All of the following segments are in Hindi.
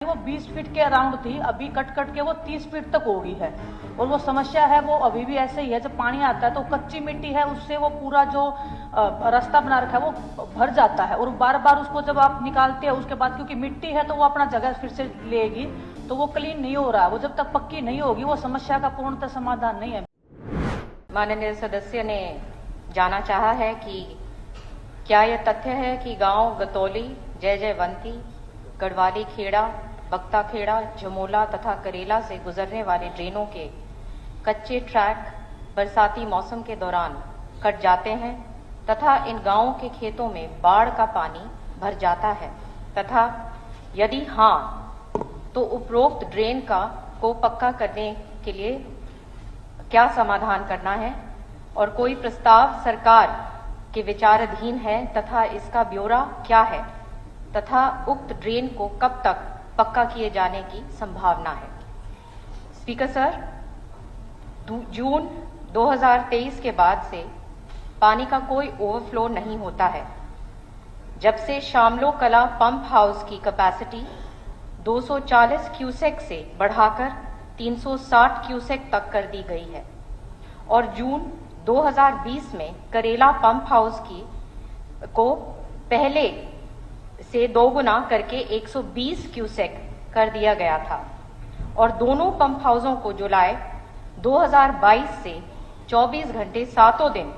वो 20 फीट के अराउंड थी, अभी कट कट के वो 30 फीट तक हो गई है। और वो समस्या है वो अभी भी ऐसे ही है। जब पानी आता है तो कच्ची मिट्टी है, उससे वो पूरा जो रास्ता बना रखा है वो भर जाता है। और बार बार उसको जब आप निकालते हैं उसके बाद, क्योंकि मिट्टी है तो वो अपना जगह फिर से लेगी, तो वो क्लीन नहीं हो रहा है। वो जब तक पक्की नहीं होगी वो समस्या का पूर्णतः समाधान नहीं है। माननीय सदस्य ने जाना चाहा है कि क्या यह तथ्य है कि गांव गतौली, जय जयवंती, गढ़वाली खेड़ा, बख्ता खेड़ा, जमोला तथा करेला से गुजरने वाले ड्रेनों के कच्चे ट्रैक बरसाती मौसम के दौरान कट जाते हैं तथा इन गांवों के खेतों में बाढ़ का पानी भर जाता है, तथा यदि हाँ तो उपरोक्त ड्रेन को पक्का करने के लिए क्या समाधान करना है और कोई प्रस्ताव सरकार के विचाराधीन है तथा इसका ब्यौरा क्या है तथा उक्त ड्रेन को कब तक पक्का किए जाने की संभावना है। स्पीकर सर, जून 2023 के बाद से पानी का कोई ओवरफ्लो नहीं होता है। जब से शामलो कला पंप हाउस की कैपेसिटी 240 क्यूसेक से बढ़ाकर 360 क्यूसेक तक कर दी गई है और जून 2020 में करेला पंप हाउस को पहले से दोगुना करके 120 क्यूसेक कर दिया गया था और दोनों पंप हाउसों को जुलाई 2022 से 24 घंटे सातों दिन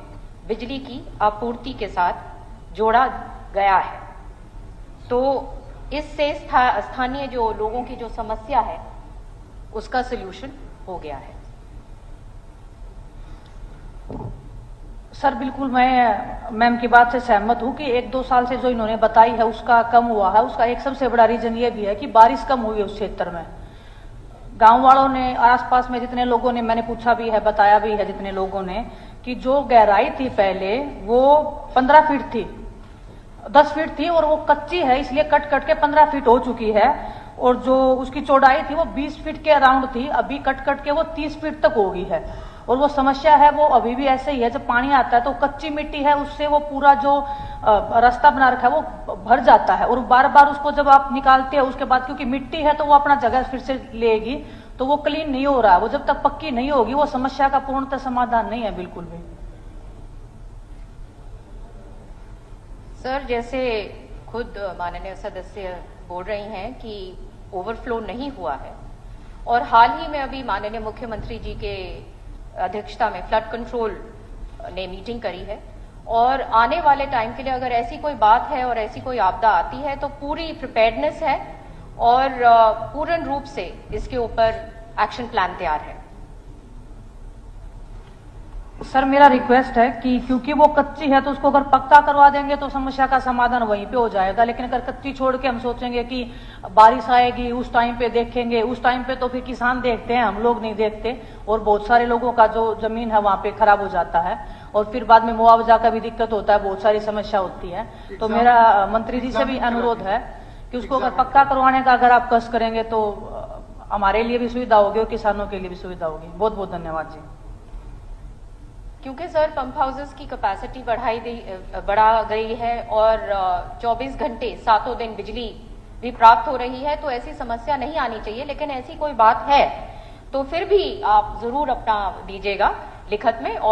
बिजली की आपूर्ति के साथ जोड़ा गया है। तो इससे स्थानीय जो लोगों की जो समस्या है उसका सलूशन हो गया है। सर बिल्कुल, मैं मैम की बात से सहमत हूँ कि 1-2 साल से जो इन्होंने बताई है उसका कम हुआ है। उसका एक सबसे बड़ा रीजन ये भी है कि बारिश कम हुई है उस क्षेत्र में। गांव वालों ने, आसपास में जितने लोगों ने, मैंने पूछा भी है, बताया भी है जितने लोगों ने, कि जो गहराई थी पहले वो 15 फीट थी, 10 फीट थी और वो कच्ची है, इसलिए कट कट के 15 फीट हो चुकी है। और जो उसकी चौड़ाई थी वो 20 फीट के अराउंड थी, अभी कट कट के वो 30 फीट तक हो गई है। और वो समस्या है वो अभी भी ऐसे ही है। जब पानी आता है तो कच्ची मिट्टी है, उससे वो पूरा जो रास्ता बना रखा है वो भर जाता है। और बार बार उसको जब आप निकालते हैं उसके बाद, क्योंकि मिट्टी है तो वो अपना जगह फिर से लेगी, तो वो क्लीन नहीं हो रहा है। वो जब तक पक्की नहीं होगी वो समस्या का पूर्णतः समाधान नहीं है बिल्कुल भी। सर, जैसे खुद माननीय सदस्य बोल रही हैं कि ओवरफ्लो नहीं हुआ है और हाल ही में अभी माननीय मुख्यमंत्री जी के अध्यक्षता में फ्लड कंट्रोल ने मीटिंग करी है और आने वाले टाइम के लिए अगर ऐसी कोई बात है और ऐसी कोई आपदा आती है तो पूरी प्रिपेयर्डनेस है और पूर्ण रूप से इसके ऊपर एक्शन प्लान तैयार है। सर मेरा रिक्वेस्ट है कि क्योंकि वो कच्ची है तो उसको अगर पक्का करवा देंगे तो समस्या का समाधान वहीं पे हो जाएगा। लेकिन अगर कच्ची छोड़ के हम सोचेंगे कि बारिश आएगी उस टाइम पे देखेंगे, उस टाइम पे तो फिर किसान देखते हैं, हम लोग नहीं देखते। और बहुत सारे लोगों का जो जमीन है वहां पे खराब हो जाता है और फिर बाद में मुआवजा का भी दिक्कत होता है, बहुत सारी समस्या होती है। तो मेरा मंत्री जी से भी अनुरोध है कि उसको अगर पक्का करवाने का अगर आप कष्ट करेंगे तो हमारे लिए भी सुविधा होगी और किसानों के लिए भी सुविधा होगी। बहुत बहुत धन्यवाद जी। क्योंकि सर पंप हाउसेस की कैपेसिटी बढ़ा गई है और 24 घंटे सातों दिन बिजली भी प्राप्त हो रही है, तो ऐसी समस्या नहीं आनी चाहिए। लेकिन ऐसी कोई बात है तो फिर भी आप जरूर अपना दीजिएगा लिखत में। और